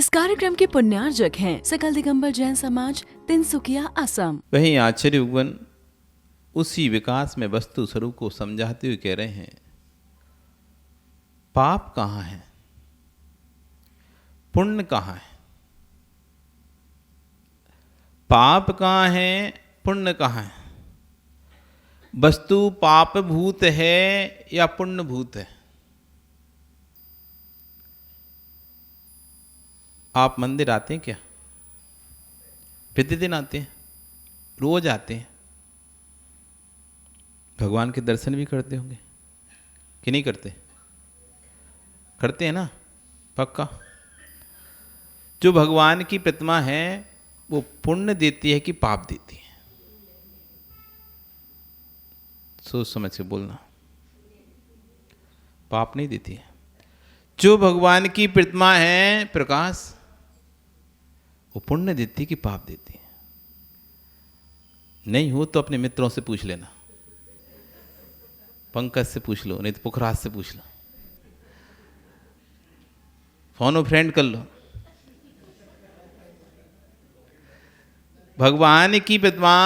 इस कार्यक्रम के पुण्यार्जक हैं सकल दिगंबर जैन समाज, तिनसुकिया, असम। वहीं आचार्य उगवन उसी विकास में वस्तु स्वरूप को समझाते हुए कह रहे हैं, पाप कहाँ है, पुण्य कहाँ है, पाप कहाँ है, पुण्य कहाँ है, वस्तु पाप भूत है या पुण्य भूत है। आप मंदिर आते हैं क्या? प्रतिदिन आते हैं? रोज आते हैं? भगवान के दर्शन भी करते होंगे कि नहीं करते? करते हैं ना, पक्का। जो भगवान की प्रतिमा है वो पुण्य देती है कि पाप देती है? सोच समझ के बोलना। पाप नहीं देती है। जो भगवान की प्रतिमा है प्रकाश, वो पुण्य देती है कि पाप देती है? नहीं हो तो अपने मित्रों से पूछ लेना, पंकज से पूछ लो, नहीं तो पुखराज से पूछ लो, फोन फ्रेंड कर लो। भगवान की प्रतिमा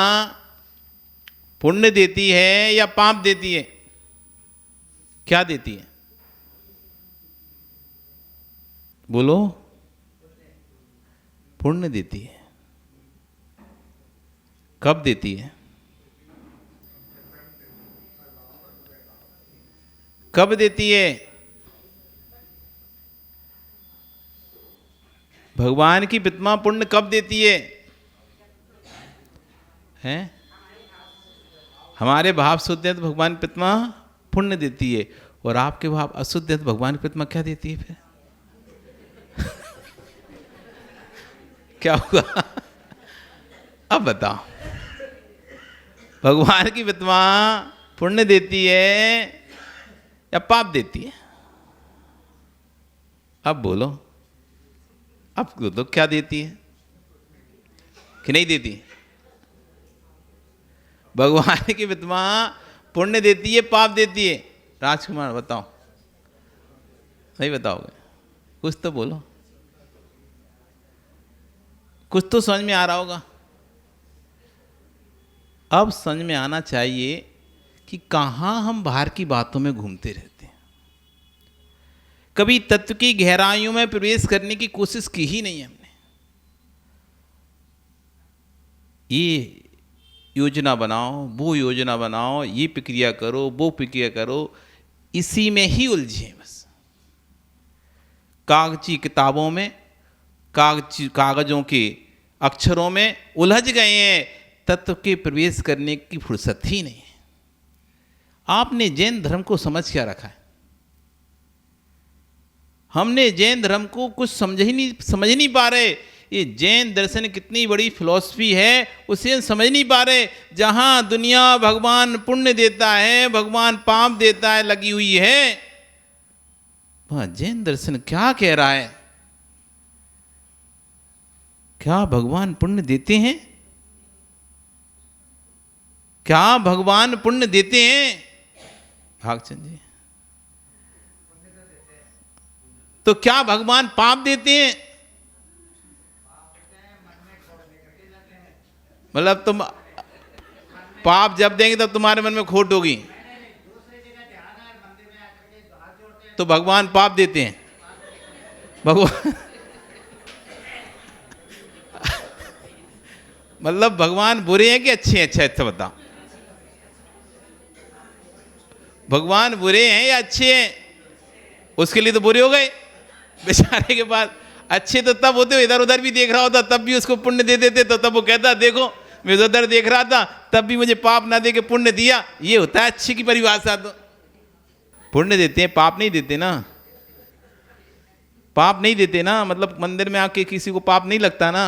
पुण्य देती है या पाप देती है? क्या देती है? बोलो। पुण्य देती है। कब देती है? कब देती है? भगवान की प्रतिमा पुण्य कब देती है? हैं? हमारे भाव शुद्ध है तो भगवान की प्रतिमा पुण्य देती है, और आपके भाव अशुद्ध है तो भगवान की प्रतिमा क्या देती है फिर? क्या होगा? अब बताओ। भगवान की प्रतिमा पुण्य देती है या पाप देती है? अब बोलो। अब तो क्या देती है कि नहीं देती? भगवान की प्रतिमा पुण्य देती है, पाप देती है? राजकुमार बताओ। नहीं बताओगे? कुछ तो बोलो, कुछ तो समझ में आ रहा होगा। अब समझ में आना चाहिए कि कहाँ हम बाहर की बातों में घूमते रहते हैं। कभी तत्व की गहराइयों में प्रवेश करने की कोशिश की ही नहीं हमने। ये योजना बनाओ, वो योजना बनाओ, ये प्रक्रिया करो, वो प्रक्रिया करो, इसी में ही उलझे बस। कागजी किताबों में, कागजों के अक्षरों में उलझ गए हैं। तत्व के प्रवेश करने की फुर्सत ही नहीं है। आपने जैन धर्म को समझ क्या रखा है? हमने जैन धर्म को कुछ समझ नहीं पा रहे। ये जैन दर्शन कितनी बड़ी फिलॉसफी है, उसे हम समझ नहीं पा रहे। जहां दुनिया भगवान पुण्य देता है, भगवान पाप देता है लगी हुई है, वहां जैन दर्शन क्या कह रहा है? क्या भगवान पुण्य देते हैं? क्या भगवान पुण्य देते हैं? भागचंद जी, तो क्या भगवान पाप देते हैं? मतलब तुम पाप जब देंगे तब तुम्हारे मन में खोट होगी, तो भगवान पाप देते हैं? भगवान मतलब भगवान बुरे हैं कि अच्छे हैं? अच्छा बताओ, भगवान बुरे हैं या अच्छे हैं? उसके लिए तो बुरे हो गए बेचारे के पास। अच्छे तो तब होते, इधर उधर भी देख रहा होता तब भी उसको पुण्य दे देते, तो तब वो कहता देखो मैं उधर देख रहा था तब भी मुझे पाप ना दे के पुण्य दिया। ये होता है अच्छे की परिभाषा। तो पुण्य देते हैं, पाप नहीं देते ना। पाप नहीं देते ना, मतलब मंदिर में आके किसी को पाप नहीं लगता ना,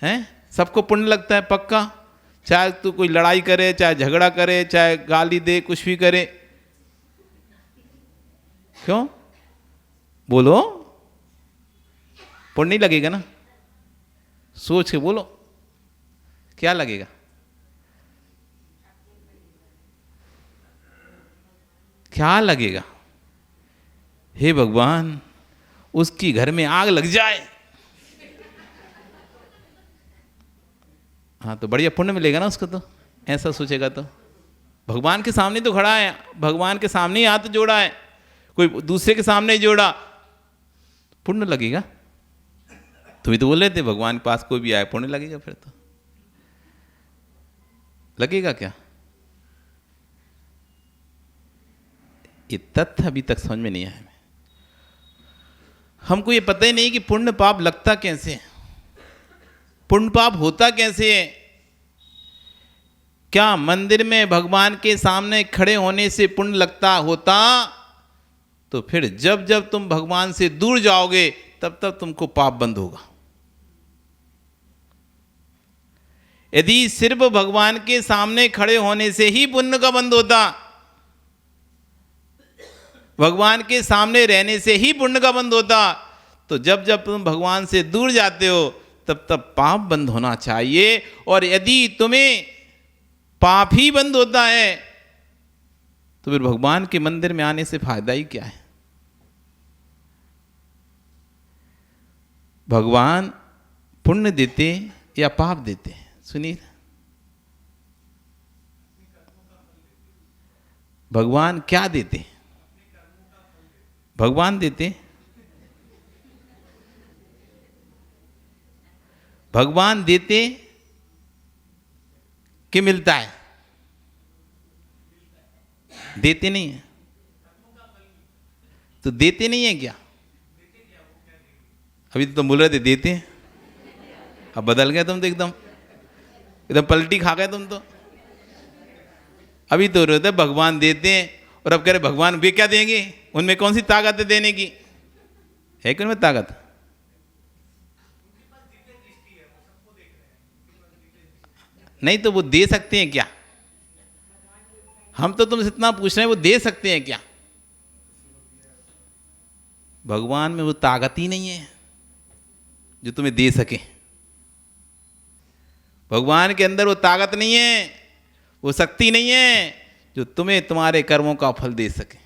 है? सबको पुण्य लगता है पक्का। चाहे तू कोई लड़ाई करे, चाहे झगड़ा करे, चाहे गाली दे, कुछ भी करे। क्यों? बोलो। पुण्य नहीं लगेगा ना? सोच के बोलो, क्या लगेगा? क्या लगेगा? हे भगवान, उसकी घर में आग लग जाए हाँ तो बढ़िया पुण्य मिलेगा ना उसको, तो ऐसा सोचेगा तो। भगवान के सामने तो खड़ा है, भगवान के सामने ही हाथ जोड़ा है, कोई दूसरे के सामने ही जोड़ा, पुण्य लगेगा। तुम तो बोल रहे थे भगवान के पास कोई भी आए पुण्य लगेगा, फिर तो लगेगा क्या? ये तथ्य अभी तक समझ में नहीं आया। हमको ये पता ही नहीं कि पुण्य पाप लगता कैसे है, पुण्य पाप होता कैसे है। क्या मंदिर में भगवान के सामने खड़े होने से पुण्य लगता होता, तो फिर जब जब तुम भगवान से दूर जाओगे तब तब तुमको पाप बंद होगा। यदि सिर्फ भगवान के सामने खड़े होने से ही पुण्य का बंद होता, भगवान के सामने रहने से ही पुण्य का बंद होता, तो जब जब तुम भगवान से दूर जाते हो तब तब पाप बंद होना चाहिए। और यदि तुम्हें पाप ही बंद होता है तो फिर भगवान के मंदिर में आने से फायदा ही क्या है? भगवान पुण्य देते या पाप देते? सुनील, भगवान क्या देते? भगवान देते, भगवान देते कि मिलता है? देते नहीं है तो देते नहीं है क्या? अभी तो तुम बोल रहे थे देते हैं, अब बदल गए तुम तो, एकदम पलटी खा गए तुम तो। अभी तो रहते भगवान देते हैं और अब कह रहे भगवान वे क्या देंगे, उनमें कौन सी ताकत है देने की? है कि उनमें ताकत? नहीं तो वो दे सकते हैं क्या? हम तो तुमसे इतना पूछ रहे हैं, वो दे सकते हैं क्या? भगवान में वो ताकत ही नहीं है जो तुम्हें दे सके। भगवान के अंदर वो ताकत नहीं है, वो शक्ति नहीं है जो तुम्हें तुम्हारे कर्मों का फल दे सके।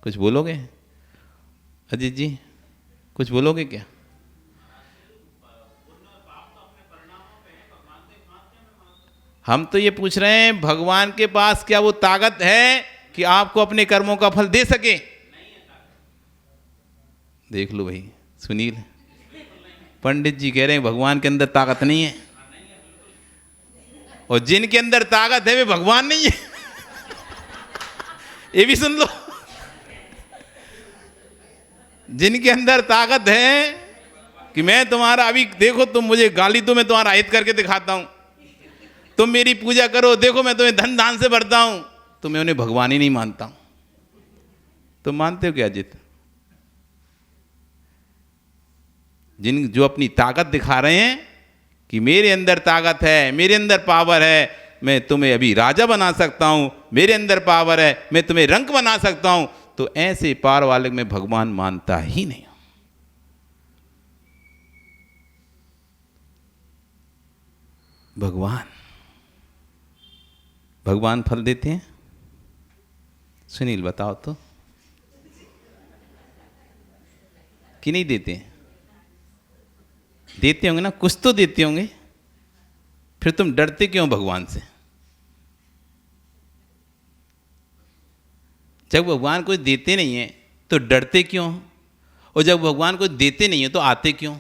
कुछ बोलोगे अजीत जी? कुछ बोलोगे क्या? हम तो ये पूछ रहे हैं भगवान के पास क्या वो ताकत है कि आपको अपने कर्मों का फल दे सके? देख लो भाई सुनील, पंडित जी कह रहे हैं भगवान के अंदर ताकत नहीं है, और जिनके अंदर ताकत है वे भगवान नहीं है। ये भी सुन लो, जिनके अंदर ताकत है कि मैं तुम्हारा, अभी देखो तुम मुझे गाली दो, मैं तुम्हारा हित करके दिखाता हूं, तुम मेरी पूजा करो, देखो मैं तुम्हें धन दान से भरता हूं, तो मैं उन्हें भगवान ही नहीं मानता हूं। तुम मानते हो क्या अजित? जिन जो अपनी ताकत दिखा रहे हैं कि मेरे अंदर ताकत है, मेरे अंदर पावर है, मैं तुम्हें अभी राजा बना सकता हूं, मेरे अंदर पावर है, मैं तुम्हें रंक बना सकता हूं, तो ऐसे पार वाले में भगवान मानता ही नहीं। भगवान फल देते हैं? सुनील बताओ तो, कि नहीं देते हैं? देते होंगे ना, कुछ तो देते होंगे, फिर तुम डरते क्यों भगवान से? जब भगवान कुछ देते नहीं है तो डरते क्यों? और जब भगवान कुछ देते नहीं है तो आते क्यों?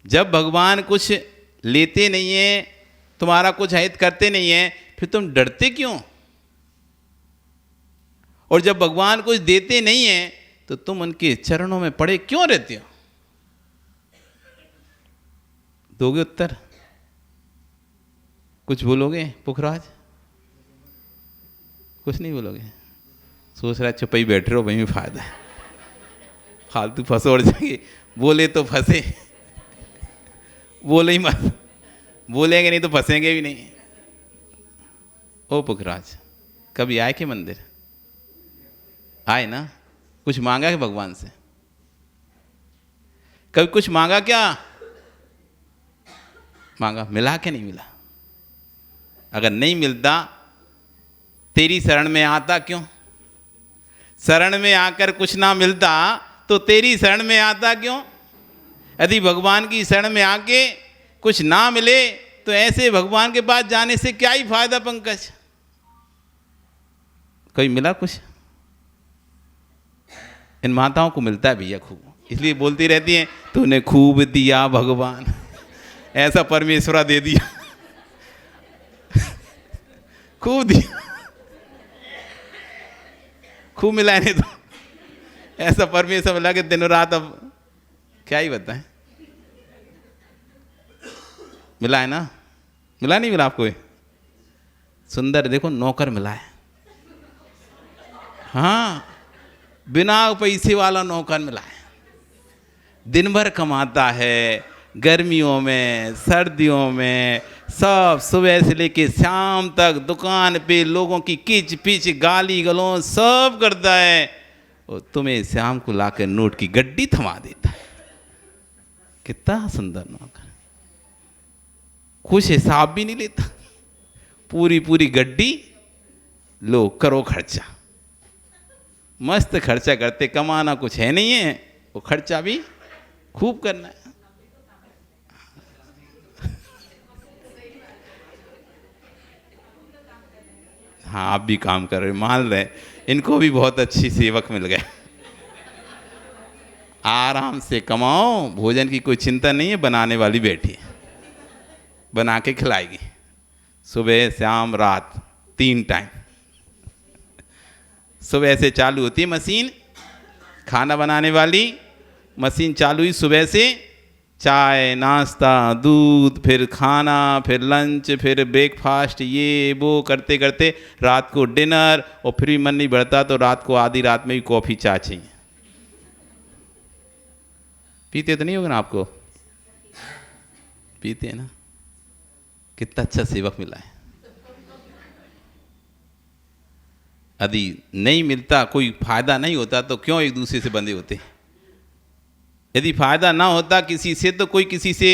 जब भगवान कुछ लेते नहीं है, तुम्हारा कुछ हित करते नहीं है, फिर तुम डरते क्यों? और जब भगवान कुछ देते नहीं है तो तुम उनके चरणों में पड़े क्यों रहते हो? दोगे उत्तर? कुछ बोलोगे पुखराज? कुछ नहीं बोलोगे? सोच रहा चुप ही बैठ रहे हो, वहीं में फायदा है, फालतू फंसो और जाएंगे। बोले तो फंसे, बोले ही मत, बोलेंगे नहीं तो फंसेंगे भी नहीं। ओ पुखराज, कभी आए के मंदिर? आए ना? कुछ मांगा है भगवान से? कभी कुछ मांगा क्या? मांगा, मिला कि नहीं मिला? अगर नहीं मिलता तेरी शरण में आता क्यों? शरण में आकर कुछ ना मिलता तो तेरी शरण में आता क्यों? यदि भगवान की शरण में आके कुछ ना मिले तो ऐसे भगवान के पास जाने से क्या ही फायदा पंकज? कोई मिला कुछ? इन माताओं को मिलता है भैया खूब, इसलिए बोलती रहती हैं तूने खूब दिया भगवान, ऐसा परमेश्वरा दे दिया खूब दिया, खूब मिला नहीं तो ऐसा परमेश्वर मिला कि दिन रात अब क्या ही बताएं। मिला है ना? मिला नहीं मिला आपको? ये सुंदर देखो नौकर मिला है, हाँ, बिना पैसे वाला नौकर मिला है। दिन भर कमाता है, गर्मियों में सर्दियों में, सब सुबह से लेके शाम तक दुकान पे लोगों की किच पिच गाली गलौज सब करता है, और तुम्हें शाम को लाकर नोट की गड्डी थमा देता है। कितना सुंदर नौकर, कुछ हिसाब भी नहीं लेता, पूरी पूरी गड्डी लो करो खर्चा, मस्त खर्चा करते। कमाना कुछ है नहीं है, वो खर्चा भी खूब करना है। हाँ, आप भी काम कर रहे, मान रहे, इनको भी बहुत अच्छी सेवक मिल गए। आराम से कमाओ, भोजन की कोई चिंता नहीं है, बनाने वाली बैठी है, बना के खिलाएगी सुबह शाम रात 3 टाइम। सुबह से चालू होती है मशीन, खाना बनाने वाली मशीन चालू हुई सुबह से, चाय नाश्ता दूध फिर खाना फिर लंच फिर ब्रेकफास्ट ये वो करते करते रात को डिनर, और फिर भी मन नहीं बढ़ता तो रात को आधी रात में भी कॉफ़ी चाय चाहिए। पीते तो नहीं होगा ना आपको? पीते हैं ना? कितना अच्छा सेवक मिला है। यदि नहीं मिलता, कोई फायदा नहीं होता तो क्यों एक दूसरे से बंधे होते? यदि फायदा ना होता किसी से तो कोई किसी से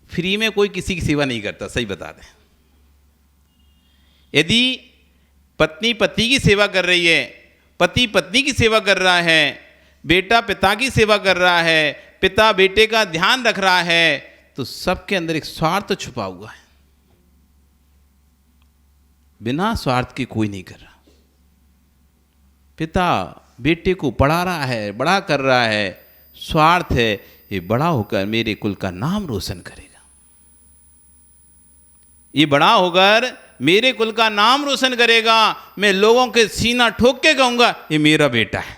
फ्री में कोई किसी की सेवा नहीं करता, सही बता दें। यदि पत्नी पति की सेवा कर रही है, पति पत्नी की सेवा कर रहा है, बेटा पिता की सेवा कर रहा है, पिता बेटे का ध्यान रख रहा है, तो सबके अंदर एक स्वार्थ छुपा हुआ है। बिना स्वार्थ के कोई नहीं कर रहा। पिता बेटे को पढ़ा रहा है, बड़ा कर रहा है, स्वार्थ है ये बड़ा होकर मेरे कुल का नाम रोशन करेगा, ये बड़ा होकर मेरे कुल का नाम रोशन करेगा, मैं लोगों के सीना ठोक के कहूंगा ये मेरा बेटा है।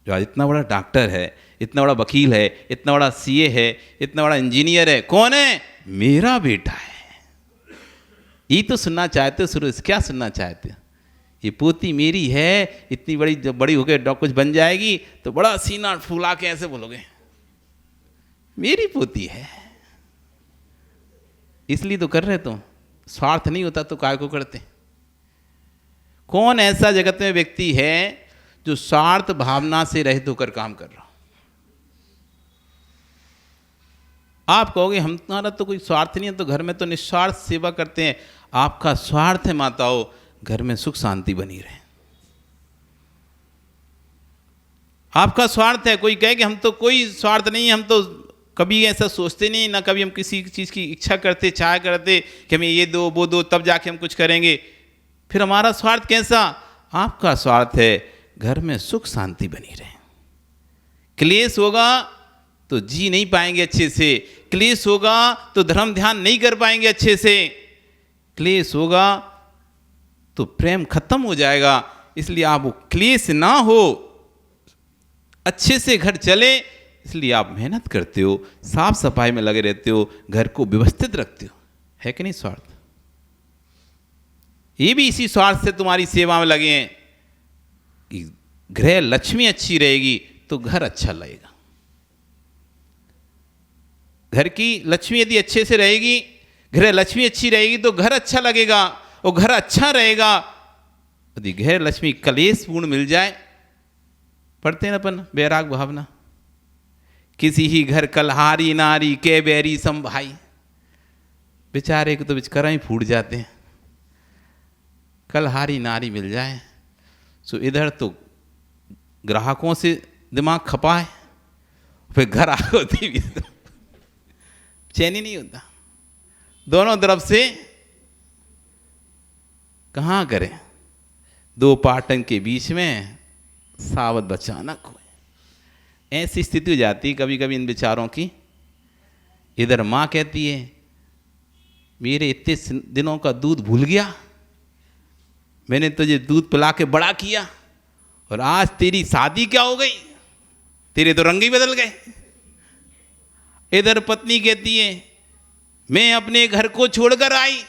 जो आज इतना बड़ा डॉक्टर है, इतना बड़ा वकील है, इतना बड़ा सीए है, इतना बड़ा इंजीनियर है, कौन है? मेरा बेटा है। ये तो सुनना चाहते हो शुरू से, क्या सुनना चाहते हो? ये पोती मेरी है, इतनी बड़ी, जब बड़ी होकर कुछ बन जाएगी तो बड़ा सीना फूला के ऐसे बोलोगे मेरी पोती है। इसलिए तो कर रहे तुम, स्वार्थ नहीं होता तो काय को करते? कौन ऐसा जगत में व्यक्ति है जो स्वार्थ भावना से रहित होकर काम कर रहा? आप कहोगे हमारा तो कोई स्वार्थ नहीं है, तो घर में तो निस्वार्थ सेवा करते हैं। आपका स्वार्थ है माताओं, घर में सुख शांति बनी रहे। आपका स्वार्थ है, कोई कहे कि हम तो कोई स्वार्थ नहीं है, हम तो कभी ऐसा सोचते नहीं, ना कभी हम किसी चीज़ की इच्छा करते, चाह करते कि हमें ये दो वो दो तब जाके हम कुछ करेंगे। फिर हमारा स्वार्थ कैसा? आपका स्वार्थ है घर में सुख शांति बनी रहे। क्लेश होगा तो जी नहीं पाएंगे अच्छे से, क्लेश होगा तो धर्म ध्यान नहीं कर पाएंगे अच्छे से, क्लेश होगा तो प्रेम खत्म हो जाएगा। इसलिए आप वो क्लेश ना हो, अच्छे से घर चले, इसलिए आप मेहनत करते हो, साफ सफाई में लगे रहते हो, घर को व्यवस्थित रखते हो, है कि नहीं? स्वार्थ ये भी इसी स्वार्थ से तुम्हारी सेवा में लगे हैं कि गृह लक्ष्मी अच्छी रहेगी तो घर अच्छा लगेगा। घर की लक्ष्मी यदि अच्छे से रहेगी, गृह लक्ष्मी अच्छी रहेगी तो घर अच्छा लगेगा, और घर अच्छा रहेगा। यदि गृह लक्ष्मी कलेशपूर्ण मिल जाए, पढ़ते हैं अपन बैराग भावना, किसी ही घर कलहारी नारी के बैरी सम भाई, बेचारे को तो बेचारा ही फूट जाते हैं। कलहारी नारी मिल जाए सो इधर तो ग्राहकों से दिमाग खपा है, फिर घर आ होती भी तो चैन ही नहीं होता। दोनों तरफ से कहाँ करें, दो पाटन के बीच में सावध बचाना कोई, ऐसी स्थिति हो जाती है कभी कभी इन विचारों की। इधर माँ कहती है मेरे इतने दिनों का दूध भूल गया, मैंने तुझे दूध पिला के बड़ा किया और आज तेरी शादी क्या हो गई, तेरे तो रंग ही बदल गए। इधर पत्नी कहती है मैं अपने घर को छोड़कर आई,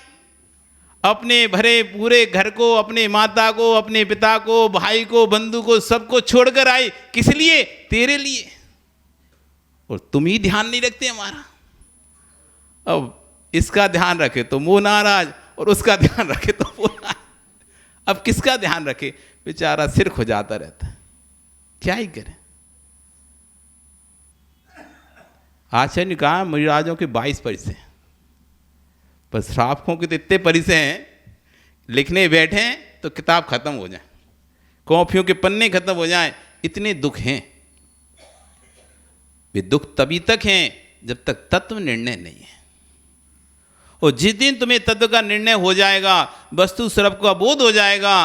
अपने भरे पूरे घर को, अपने माता को, अपने पिता को, भाई को, बंधु को, सबको छोड़कर आई, किस लिए, तेरे लिए, और तुम ही ध्यान नहीं रखते हमारा। अब इसका ध्यान रखे तो वो नाराज, और उसका ध्यान रखे तो वो नाराज। अब किसका ध्यान रखे, बेचारा सिर खुजाता रहता है, क्या ही करे। आचार्य ने कहा मुनिराजों के 22 परिचय, पर श्रावकों के तो इतने परिचय हैं, लिखने बैठे हैं तो किताब खत्म हो जाए, कॉपियों के पन्ने खत्म हो जाए, इतने दुख हैं। वे दुख तभी तक हैं जब तक तत्व निर्णय नहीं है, और जिस दिन तुम्हें तत्व का निर्णय हो जाएगा, वस्तु स्वरूप का बोध हो जाएगा,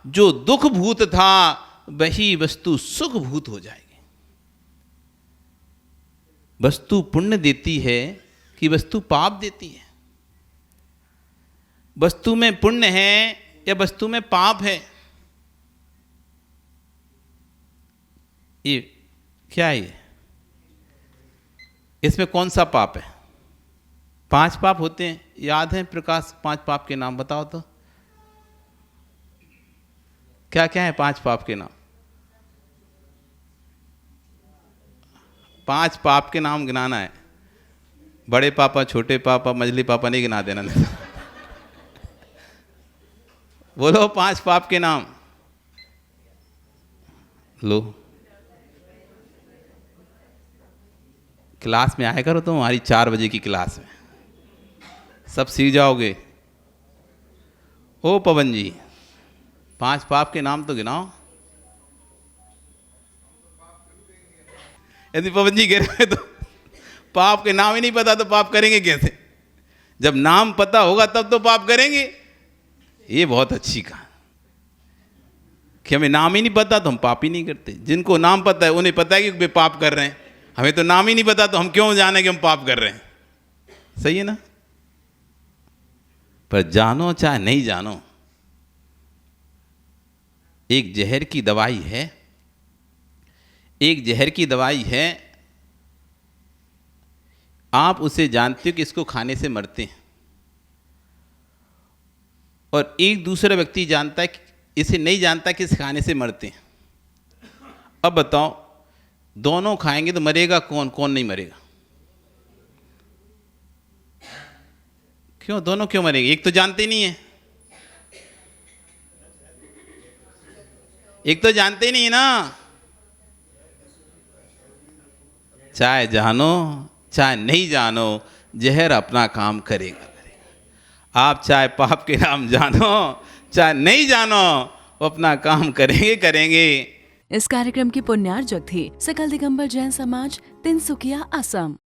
जो दुख भूत था वही वस्तु सुख भूत हो जाएगी। वस्तु पुण्य देती है कि वस्तु पाप देती है, वस्तु में पुण्य है या वस्तु में पाप है, ये क्या है, इसमें कौन सा पाप है। 5 पाप होते हैं, याद है प्रकाश? 5 पाप के नाम बताओ तो, क्या क्या है 5 पाप के नाम? 5 पाप के नाम गिनाना है, बड़े पापा, छोटे पापा, मझली पापा नहीं गिना देना। बोलो 5 पाप के नाम। लो क्लास में आया करो तुम, हमारी 4 बजे की क्लास में सब सीख जाओगे। ओ पवन जी, 5 पाप के नाम तो गिनाओ। यदि पवन जी कह रहे हैं तो पाप के नाम ही नहीं पता तो पाप करेंगे कैसे? जब नाम पता होगा तब तो पाप करेंगे। ये बहुत अच्छी कहा कि हमें नाम ही नहीं पता तो हम पाप ही नहीं करते। जिनको नाम पता है उन्हें पता है कि वे पाप कर रहे हैं, हमें तो नाम ही नहीं पता तो हम क्यों जाने कि हम पाप कर रहे हैं। सही है ना? पर जानो चाहे नहीं जानो, एक जहर की दवाई है, एक जहर की दवाई है, आप उसे जानते हो कि इसको खाने से मरते हैं, और एक दूसरा व्यक्ति जानता है कि इसे नहीं जानता कि इस खाने से मरते हैं। अब बताओ दोनों खाएंगे तो मरेगा कौन, कौन नहीं मरेगा? क्यों दोनों क्यों मरेंगे? एक तो जानते नहीं है, एक तो जानते ही नहीं है ना। चाहे जानो चाहे नहीं जानो, जहर अपना काम करेगा। आप चाहे पाप के नाम जानो चाहे नहीं जानो, वो अपना काम करेंगे करेंगे। इस कार्यक्रम की पुण्यार्जक थी सकल दिगंबर जैन समाज, तिनसुकिया, असम।